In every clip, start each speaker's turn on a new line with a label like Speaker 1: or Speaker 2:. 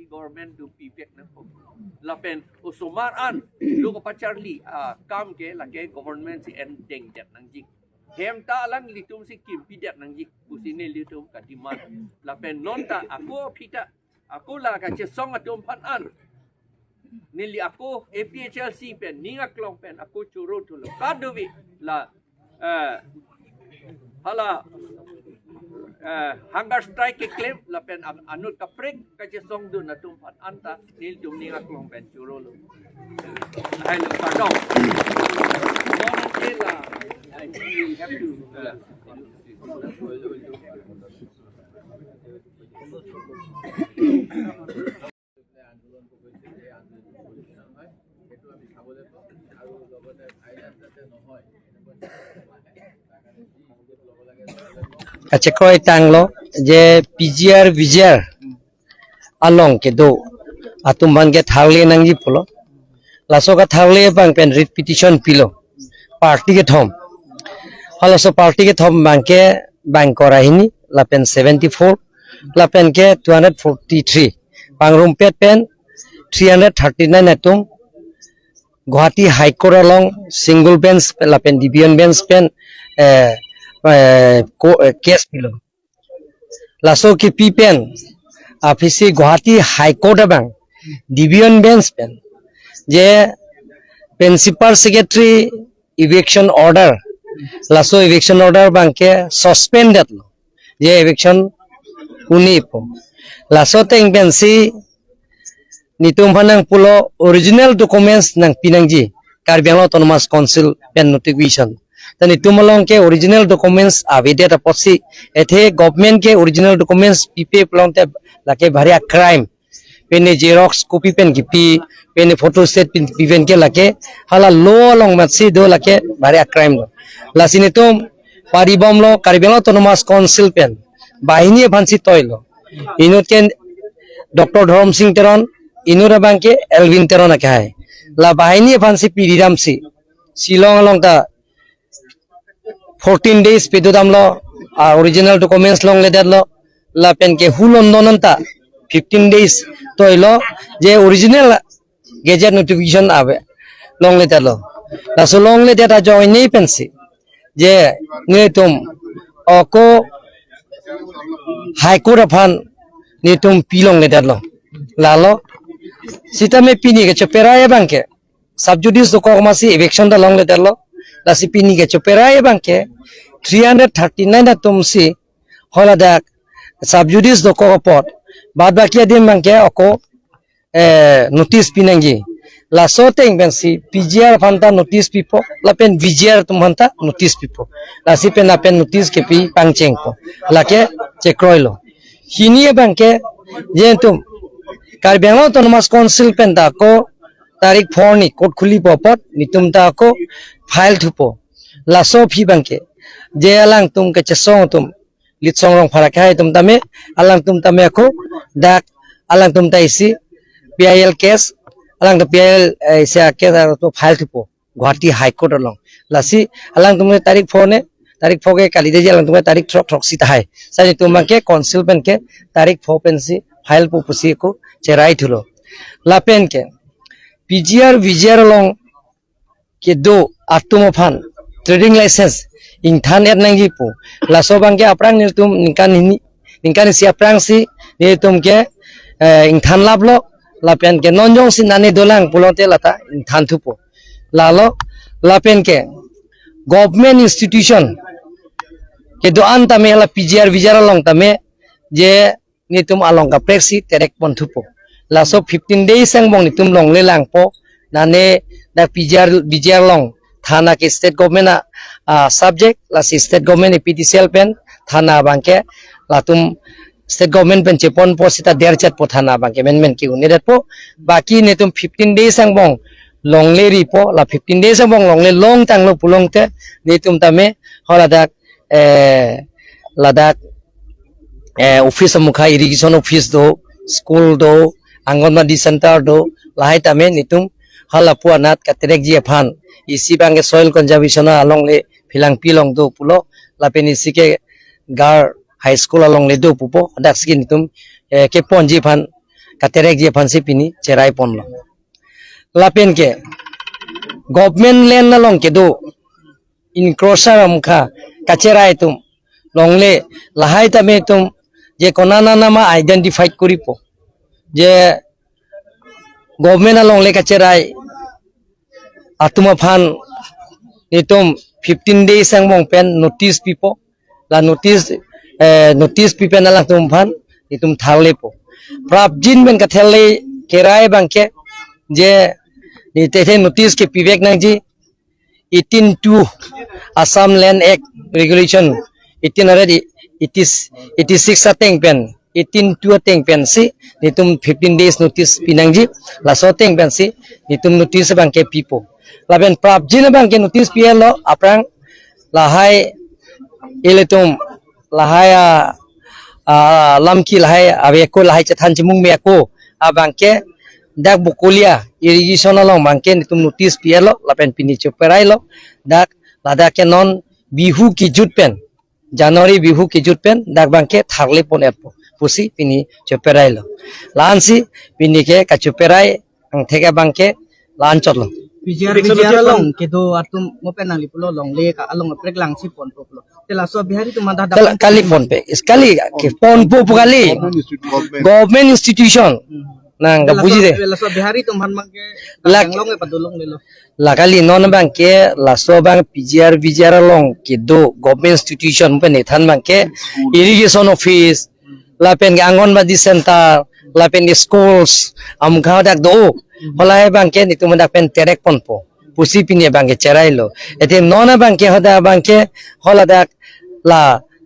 Speaker 1: Government do pipek na po. Lapen usumaran lu ko pa Charlie kam ke la ke government si ending jet nang jik. Hem ta lang litum si kim pidet nang jik busine litum ka diman. Lapen nonta aku pita aku la ka chesong atum pan an. Nili aku APHLC pen ninga klong pen aku churu tulo. Kaduwi la hala hunger strike ke claim lapen anut ka prek ka song dun na tumpan anta nil dum ninga klong pen churolo ay lo pardon don't tell I think we have to
Speaker 2: Acha koi tanglo je PGR VGR along ke do atum ban ke thawle nangji polo laso ka thawle bang pen repetition pilo party ke thom halaso party ke thom bang korahini la pen 74 la pen ke 243 pangrum pen 339 atum Guwahati High Court along single bench la pen division bench pen case pilo laso ki pen afisi Guwahati High Court bang division bench pen je principal secretary eviction order laso eviction order bang ke suspended lo je eviction uni po laso teng pensi nitum phanang pulo original documents nang pinangji Karbi Anglong Autonomous Council pen notification tani tumalong ke original documents avidate aposi ethe government ke original documents pipe plong te lake bharia crime pene xerox copy pen gipi pene photo set pen ke lake hala lo long matsi do lake bharia crime lo lasini tum paribom lo Karbi Anglong Autonomous Council pen bahini bhansi toilo inut ken Dr. Dharam Singh Teron inura bangke Elvin Teron akai la bahini bhansi Piriram si Silong long ta 14 days pedudam lo original documents long le lo la pen ke hulon nonanta 15 days toilo je original gazette notification ave long le lo la so long le data join nei pensi je ne tum oko high court aphan ne tum pilong le lo la lo sita me pini ke chopera e banke sub judice do ko masi eviction da long le lo la si pini ke chopera e banke 339 tumsi hola dak sub judice do ko pot bad bakia dim banke oko notice pinangi la soteng bensi PGR phanta notice pipo la pen VGR tum phanta notice pipo la si pen apen notice ke pi pangcheng po la ke chekroilo hini banke je tum Karbi Anglong Autonomous Council pen da ko tarik 4 ni court khuli popot nitum ta ko file thupo la so phi banke je alang tum ke chesong tum lit song rong phara khai tum tame alang tum tame ko dak alang tum ta isi PIL case alang to PIL se case to file thupo Guwahati High Court along lasi alang tum tarik 4 ne tarik 4 ke kali de alang tum tarik trok si thai sai tum ke council pen ke tarik 4 pen si file pu pusi ko cherai thulo la pen ke PGR VGR along ke do atum phan trading license ingthan et nangi pu la so bang ke aprang nil tum ningkan si aprang si ni tum ke ingthan lablo la pen ke nonjong si nani dolang pulote lata ingthan thupo la lo la pen ke government institution ke doan tame la PGR vijara long tame je nitum along ka preksi terek pon thupo la so 15 days sang bong nitum long le lang po nane da PGR long thana ke state government subject la state government PTCL pen thana bangke la tum state government pen chepon po sita derchat po thana bangke men ki unidet po baki nitum 15 days sang bong long le ri po la 15 days sang bong long le long tang lo pulong te nitum tame hola dak ladak office mukha irrigation office do school do angonwadi center do lahai tame nitum hala puanat katerek ji phan isi bange soil conservation along le philang pilong do pulo lapeni sike gar high school along le do pupo dak skin nitum ke ponji phan katerek ji phan si pini cherai ponlo lapen ke government land along ke do encroacher mukha kacherai tum longle lahai tame tum je konana nama identify koripo je government along le kacherai atuma phan nitum 15 days sang mong pen notice pipo la notice pipen alang tum phan nitum thalle po prapjin ben kathelle kerai bangke je ni te notice ke pivek nang ji 18(2) Assam Land Act Regulation 1886 ateng pen 18(2) ateng pen si nitum 15 days notice pinangji la so teng pen si nitum notice bangke pipo laben prapjin bangke notice pielo aprang lahai eletum lahai lamki lahai aveko lahai chathan chimung me ko abangke dak bukulia irrigation along bangke nitum notice pielo lapen pini choperai lo dak ladake non bihu ki jutpen January bihu ki jutpen dak bangke tharle pon erpo pusi pini choperai lo lansi pini ke ka choperai ang thega bangke lan chotlo
Speaker 3: PGR long kedo atum mopen nang lipulo long le ka along prek lang si pon poplo tela so bihari tu manda
Speaker 2: kali phone pe sekali ke phone po kali government institution nang ga buji de
Speaker 3: tela so bihari tu man mangke
Speaker 2: Lak-
Speaker 3: long e padulong le lo
Speaker 2: la kali non bang ke la so bang PGR long ke do government institution pe ne than bang ke irrigation office la pen angonwadi center la pen schools am gha dak do holai bang ke nitum dak pen terek pon po pusi pini bang ke cherai lo ete non bang ke hoda bang ke hola dak la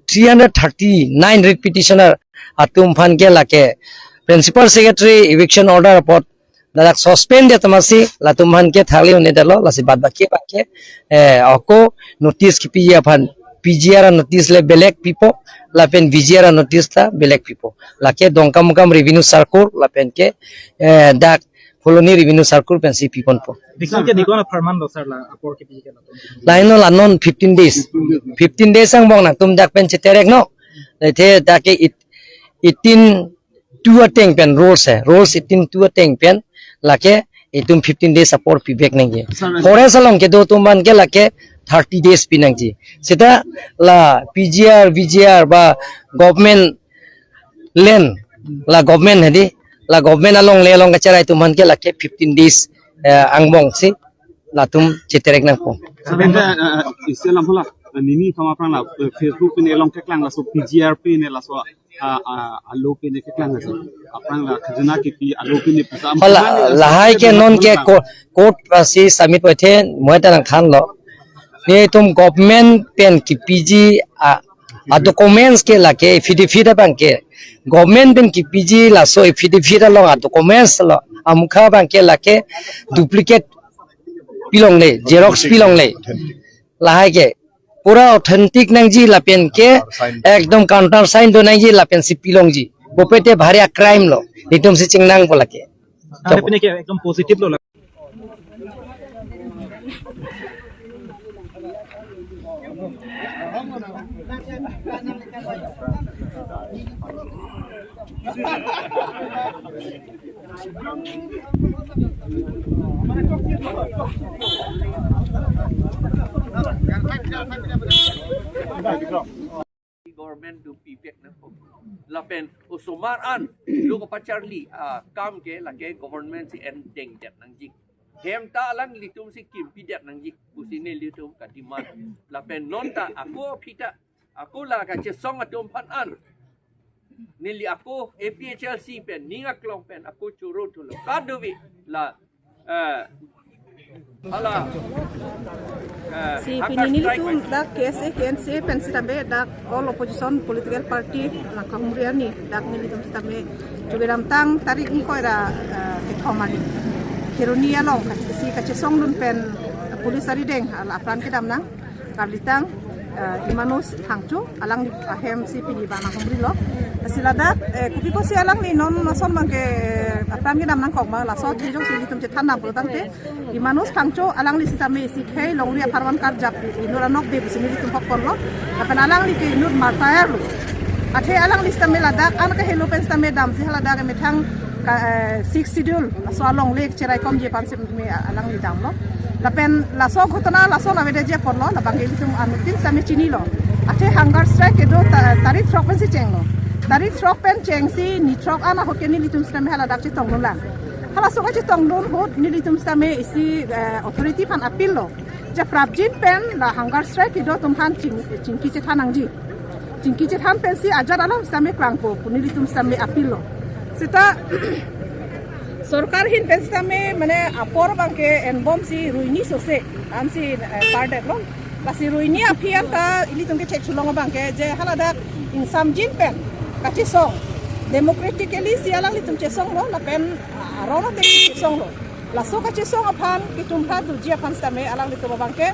Speaker 2: 339 repetitioner atum phan ke la ke principal secretary eviction order report dadak suspend de tamasi la tumhan ke thali une dalo la si bad baki baki ako notice ki PGR notice le belek pipo la pen VGR notice ta belek pipo la ke dongkam mukam revenue circle la pen ke dak foloni revenue circle pen si pipon po
Speaker 3: dikon ke dikon farman lo sar la apor ke piji ke la
Speaker 2: laino la non 15 days ang bong nak tum dak pen cheterek no the dak 18(2) ateng pen rules 18(2) ateng pen lake itum 15 days apor pibek nangji forest along ke do tumban ke lake 30 days pinangji sita la PGR VGR ba government land la government hedi la government along le along kacharai tumhan ke lake 15 days angbong si la tum cheterek nang po
Speaker 4: Sebenarnya istilah pula nini sama orang lah Facebook ini elong keklang lah so PGR ini lah so alo ini keklang lah so apa lah kerjanya kipi alo ini bisa
Speaker 2: hola lahai ke non ke court pasi submit wethe moi ta khan lo ni tum government pen ki PG a documents ke la ke affidavit bang ke government pen ki PG la so affidavit lo a documents lo amkha bang ke la ke duplicate pilong le xerox pilong le lahai ke pura authentic nangji lapen ke ekdom counter sign do nangji lapen si pilong ji bopete bhari crime lo hitum si chingnang bola ke
Speaker 3: ada pini ke ekdom positif lo
Speaker 1: government du pivek na po lapen usumaran lu ko pacharli kam ke la ke government si ending jet nang jik hem ta lang litum si kim pidat nang jik kusine litum kadiman la pen non ta aku pita aku la ka che song atum pan an nili aku APHLC pen ninga klong pen aku churu tu lo kaduwi la ala
Speaker 5: Si pinini itu dak KSA KNC pensitabe dak all opposition political party na kahumrian ni dak ni itu tabe juga tang tarik ni ko era kethomani kirunia long si kacesong lun pen polis ari deng ala apran kedam nang karlitang imanus hangchu alang ahem si pini bana humri lo silada kupi ko si alang ni non nason bangke apran kedam nang kok ma la so ji jong si litum che thanam pro tang te imanus hangchu alang li sitame si khei long ria parwan kar jap inura nok de bisini litum pok kon lo apan alang li ke nur martayar lo athe alang li sitame ladak an ka helo pen sitame dam si halada ke methang 6 schedule so along lek cherai kom je pan me alang li dam lo la pen la so ghotona la so na vede je pon lo la bangi litum anutin same chini lo athe hunger strike ke do tarik throk pen si cheng lo tarik throk pen cheng si ni throk ana hokeni litum same hala dak chi tong lo lang hala so ka chi tong don hot ni litum same isi authority pan appeal lo je prabjin pen la hunger strike ke do tum han chingki che thanang ji chingki che than pen si ajar alam same krang po ni litum same appeal lo sita सरकार हिन पेंस्ता में मने अपोर बांके एनबॉम सी रुइनी सोसे आम C part लो लासी रुइनी अफियान का इली तुमके check सुलोंग बांके जे हलादा इंसाम जिन pen काची सो democratically सियालांग ली तुम चेसोंग लो ला pen रोनो ते चेसोंग लो लासो का चेसोंग अफान कि तुम था दुजी अफान sta में अलांग ली तुम बांके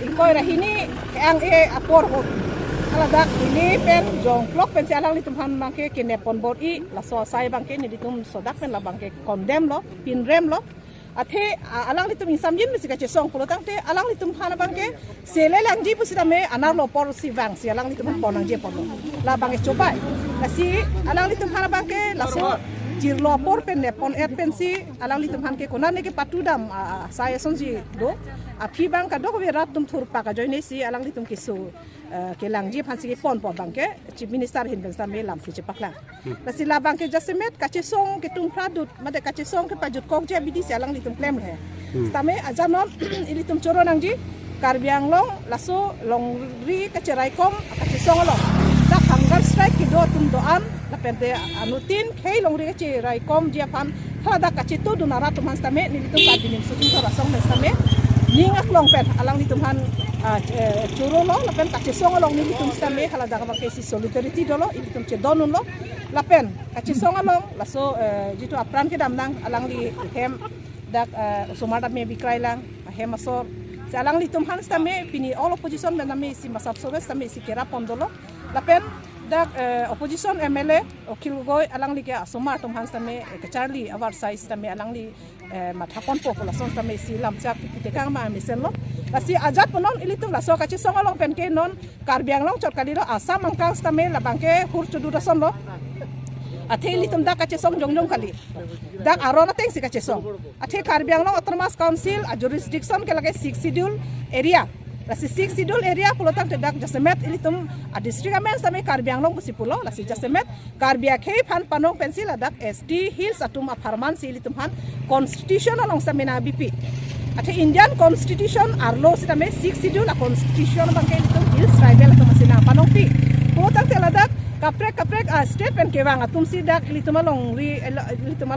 Speaker 5: इकोय रहिनी एंग ए अपोर हो haladak ini pen jong klok pen sialang li tumhan bangke kine pon bor I la so sai bangke ni ditum sodak pen la bangke condemn lo pin rem lo athe alang li tum insam jin misika che song pulo tangte alang li tum hana bangke sele langji pusida me anar lo por si bang sialang li tum pon angje pon lo la bangke coba la si alang li tum hana bangke la so jirlo por pen ne pon et pen si alang li tum han ke konan ne ke patudam saya sonji do api bang ka do ko rat tum thur pa ka joine si alang li tum kisu ke langji phansi ke pon bangke chief minister hin bangsa me lam si chepakla la sila bangke jasemet kache song ke tum pradut made kache song ke pajut kong je bidi alang li tum claim he stame ajanon ili tum choro nangji karbiang long laso long ri kache raikom kache song lo dak hunger strike ke do tum doan la pente anutin khei long ri kache raikom je pan hala kache to dunara tum han stame ni tum kadinim sutin so rasong stame ningak long pen alang li tum han churo lo la pen kache song long ni tum stame hala daga bangke si solidarity dolo ili tum che donun lo la pen kache song long la so jitu apran ke damnang alang li hem dak somada me bikrai lang hem asor sa alang li tum han stame pini all opposition men nami si masap so stame si kera pondolo la pen dak opposition MLA okil goy alang li ke asoma tum han stame ke Charlie awar size stame alang li mathapon population stame si lamchak pitekang ma misen lo lasi ajat ponon ilitum la so kachi songolong pen ke non karbiang long chot kadilo asam angkang stame la bangke hur chudu rason lo athe ilitum da kachi song jongjong kali dak arona teng si kachi song athe karbiang long autonomous council a jurisdiction ke lage 6 schedule area lasi 6 schedule area pulotan te dak jasemet ilitum a district amen stame karbiang long pusipulo lasi jasemet karbia khei phan panong pencil dak SD hills atum a farman si ilitum han constitution long stame na BP athe Indian constitution arlo sitame 6 schedule a constitution bangke ilitum hills tribal atum sina panong pi pulotan te ladak kaprek state pen kewang atum si dak ilitum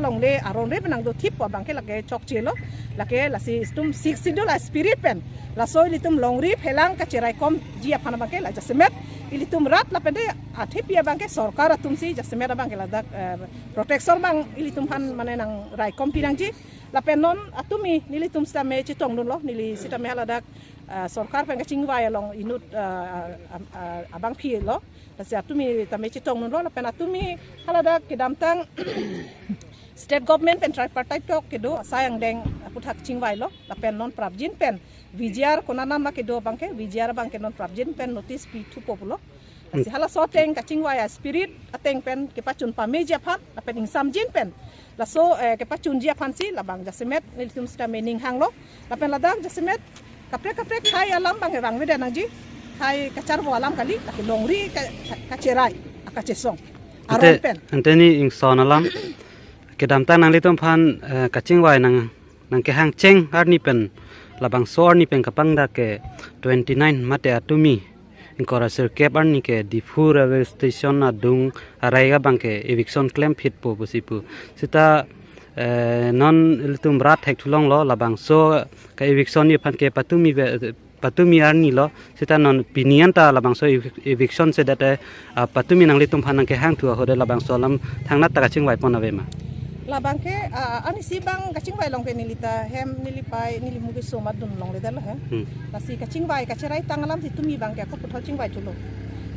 Speaker 5: long le aron re benang do thip bangke lage chok chelo lage lasi tum 6 schedule a spirit pen la so ilitum long ri phelang ka cherai kom ji apana bangke la jasemet ilitum rat la pende athe pia bangke sarkar atum si jasemet bangke la dak protection bang ilitum han mane nang rai kom pirang ji la penon atumi nilitum stame chitong lo nili sitame hala dak sarkar pen ka chingwai long inut abang phi lo la atumi tame chitong lo la pen atumi hala dak kidamtang state government pen tripartite tok kedo sayang deng puthak chingwai lo la pen non prabjin pen VGR konanam la kedo bangke VGR bangke non prabjin pen notice P2 populo si hala so teng ka chingwai spirit ateng pen ke pachun pameja phan la pen insam jin pen la so ke pachun jia phan si la bang jasemet nilitum sta mening hang lo la pen ladang jasemet kaprek khai alam bang rang weda nangji khai kacar bo alam kali la ke longri ka cherai ka chesong aron pen
Speaker 6: anteni ing son alam kedam ta nang litum phan kaching wai nang nang ke hang cheng ar ni pen labang so ar ni pen kapang da ke 29 mate atumi inkora sir kep ar ni ke difu railway station adung araiga bang ke eviction claim fit po pusipu sita non iltum rat hek thulong lo labang so ka eviction ni phan ke patumi ar ni lo sita non pinian ta labang so eviction se date patumi nang litum phan ke hang thua hode labang so lam thang nat ta ka chingwai pon ave ma
Speaker 5: labang ke ani si bang kaching bai long ke nilita hem nilipai nilimugi soma dun long le dala ha lasi kaching bai kacherai tangalam ti tumi bang ke ko puthol ching bai chulo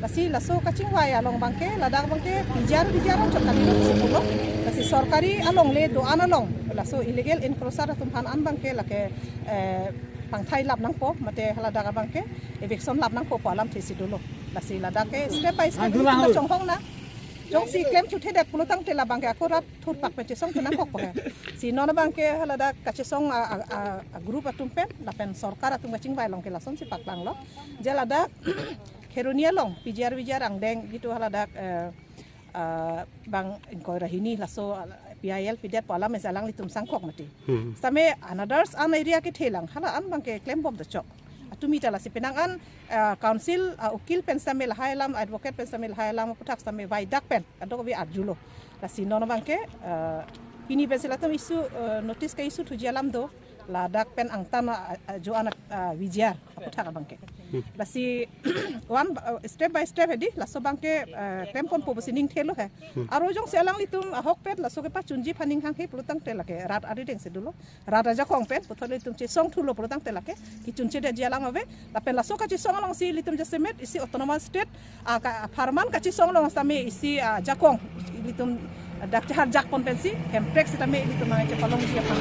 Speaker 5: lasi laso kaching bai along bang ke ladak bang ke bijar chotani lo simulo lasi sarkari along le do analong laso illegal encroacher tumhan an bang ke lake pang thai lap nang po mate ladak bang ke eviction lap nang po alam thisi dolo lasi ladak ke step by step chong hong na jong si claim chu thedet pulutang tela bangke akurat thur pak pe chesong tuna kok he si nona bangke halada kachesong a group atumpen lapen sarkar atum gaching bai long ke lason si pak lang lo jalada kherunia long pijar ang deng gitu halada bang inkoi rahini laso PIL pidet pala mesalang litum sangkok mati same another an area ke thelang hala an bangke claim bom da chok atumi tala si penangan council ukil pensamel hailam advocate pensamel hailam putak same vai dak pen adok bi arjulo la si nono bangke pini pensilatum isu notice ke isu tujalam do la dak pen angtan jo anak wijar putak bangke la si one step by step edi la so bangke tempon po sining thelo he aro jong selang litum hok pet la so ke pa chunji phaning hang he pulutang telake rat ari deng sedulo rat aja kong pet puthol litum che song thulo pulutang telake ki chunche de jalang ave la pen la so ka chi song long si litum jasemet isi autonomous state farman ka chi song long same isi jakong litum dak har jak pon pensi hemprex tame litum ma che palong sia pang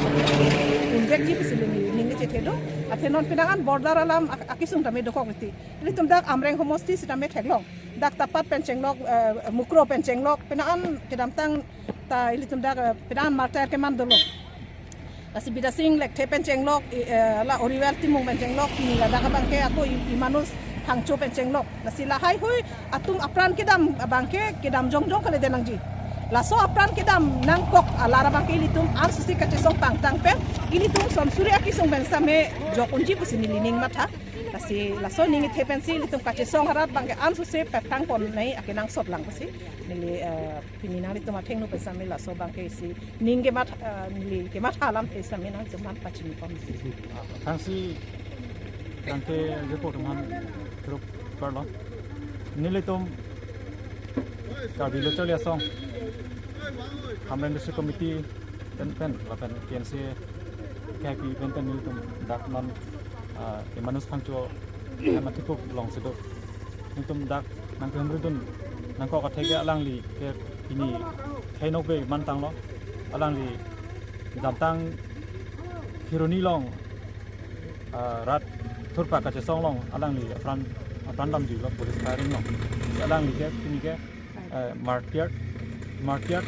Speaker 5: undek ji pisilini ninge che thedo athenon pinangan border alam akisung tame dokok liti litum dak amreng homosti sitame theglong dak tapat penchenglok mukro penchenglok pinangan kedam tang ta litum dak pinangan marter ke mandolo lasi bidasing lek the penchenglok la oriwel timung penchenglok ni la dak bangke aku imanus hangcho penchenglok lasi la hai hui atum apran kedam bangke kedam jongjong kale denang ji laso apran kedam nangkok alara bangke ilitum ar susi kachesong pangtang pen ilitum som surya kisong bensame jokunji pusini lining matha lasi laso ningi thepensi ilitum kachesong harat bangke an susi petang pon nei akinang sot lang pusi nili pininang litum atheng nu pensame laso bangke si ninge mat nili ke mat halam pensame nang tuman pachini pon
Speaker 7: angsi bangke report man group parlo nilitum kabilo cholia song Hamdan Industry Committee pen lapan PNC KP pen nilitum dak non imanus pangcho matipuk long sedo nilitum dak nang kemrudun nang ko kathega alangli ke ini thainok be mantang lo alangli damtang hironi long rat thurpa ka che song long alangli apran dam ji lo police firing long alangli ke ini ke market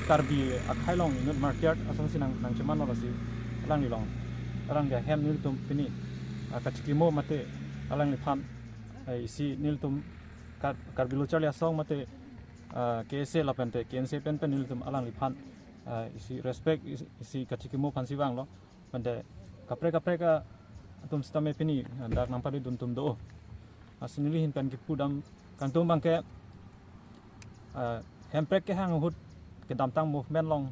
Speaker 7: karbi akhai long inut market asong sinang nang cuman lo si alang ni long alang ga hem nil tum pini kachkimo mate alang ni phan isi nil tum karbilo charlia song mate kese lapente kense pen nil tum alang ni phan isi respect isi kachkimo phan siwang lo pande kapre ka tum stame pini dak nang padi dun tum do asinili hin pen ki pudam kantum bangke hemprek ke hang hut ke damtang movement long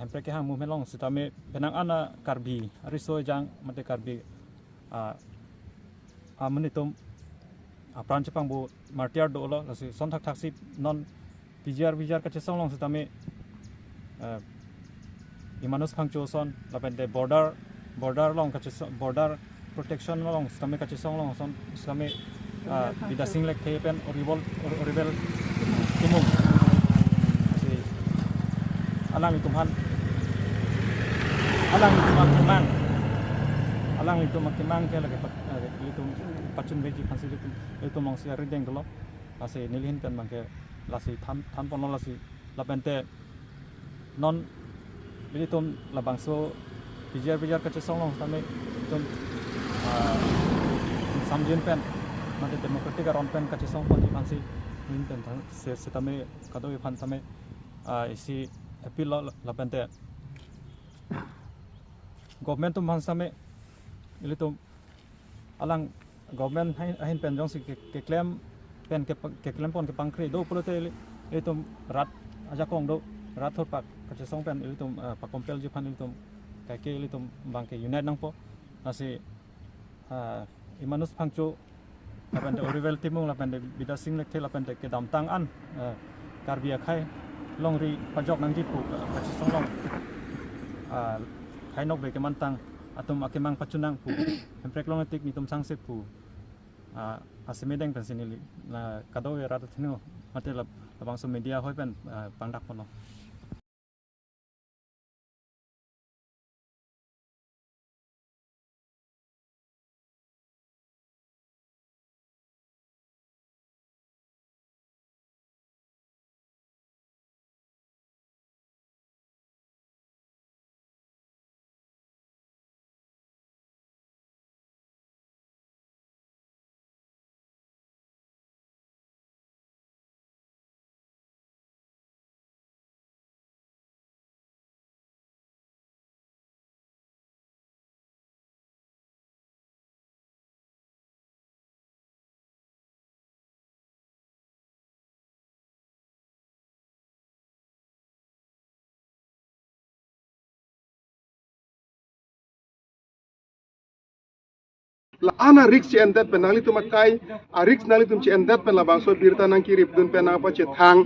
Speaker 7: hemprek ke hang movement long sitame penang ana karbi ariso jang mate karbi amanitum apran chapang bo martiar do lo lasi son thak si non pijar ka chesong long sitame imanus khangcho son lapente border long ka chesong border protection long sitame ka chesong long son sitame bidasing lek thepen oribel timung si alang itu man alang itu makimang ke lagi itu pacun beji pansi itu mong sia rideng dolo lasi nilihin pen bangke lasi tan pon lasi lapente non bilitum labangso bijar ka chesong long tame tum samjin pen mate demokratik aron pen ka chesong pon pansi ninten se tame kadoi phan tame isi appeal lapente government tum han same ili tum alang government hain pen jong si ke claim pen ke claim pon ke pangkri do pulote ili tum rat aja kong do rat thot pak ka song pen ili tum pa compel ju phan ili tum ka ke ili tum bang ke unite nang po asi imanus phangchu lapan de orivel timung lapan de bida sing lek the lapan de ke dam tang an karbia khai longri pajok nang ji pu ka song long khai nok be ke man tang atum akemang pachunang pu emprek long tik ni tum sang se pu asimedeng pen sinili na kado ya rat thino mate labang so media hoi pen pangdak pono
Speaker 8: la ana risk endet penali tu makai a risk nali tum ci endet pen la bangso birta nang kirip dun pen apa ce thang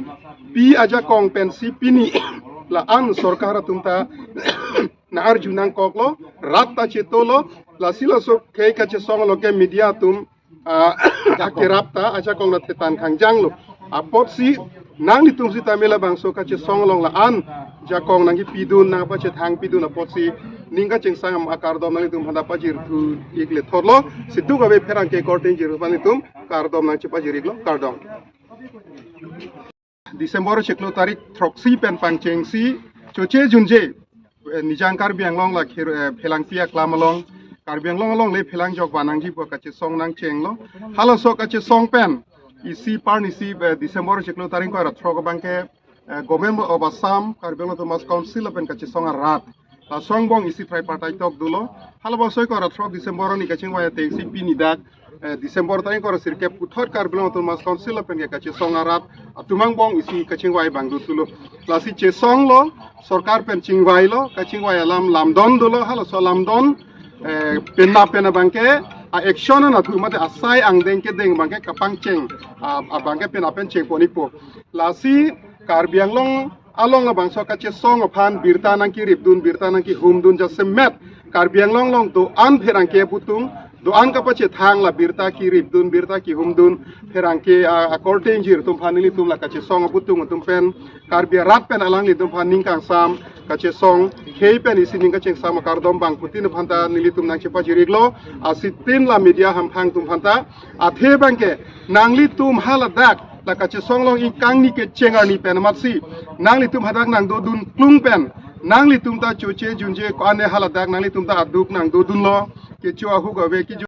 Speaker 8: pi aja kong pen si pini la an sorkara tumta na arjunang koklo ratta ce tolo la sila so kei ka ce song lo ke media tum akirapta aja kong la tetan kangjang lo apot si nang li tum si tamila bangso ka ce song long la an jakong nangi pidun na apa ce thang pidun apot si ninga cheng sangam akar dom nang tum handa pajir tu ikle thorlo situ gabe pherang ke korting jir pani tum kar dom nang chipa jiriglo kar dom December cheklo tarik throksi pen pangcheng si choche junje nijang kar bianglong la phelang pia klamalong kar bianglong le phelang jok banang ji po kache song nang chenglo halo so kache song pen isi par nisi December cheklo tarik ko ra throk bangke government of Assam kar bianglong to mas council pen kache song rat la songbong isi tripartite tok dulo halaba soy ko ratrok December ni kaching waya te si pini dak December tani ko sirke puthot kar bilong to mas council pen ke kache song arat atumang bong isi kaching waya bangdu tulo la si che song lo sarkar pen chingwai lo kaching waya lamdon dulo halo so lamdon penna bangke a action na thu mate asai ang deng ke deng bangke kapang cheng a bangke pen cheng ponipo la si kar bianglong along abang so kache song ophan birta nang ki ripdun birta nang ki humdun ja semet kar bianglong long do an pherang ke putung do an ka pache thang la birta ki ripdun birta ki humdun pherang ke according jir tum phanili tum la kache song putung tum pen kar bia rat pen alang li tum phaning kang sam kache song khei pen isining ka cheng sam kar dom bang putin phanta nili tum nang chepa jiriglo asitin la media ham phang tum phanta athe bangke nangli tum haladak la kache songlong in kang ni ke chengar ni pen matsi nangli tum hadak nang do dun klung pen nangli tum ta choche junje ko ane haladak nangli tum ta aduk nang do dun lo ke chua hu ga ve ki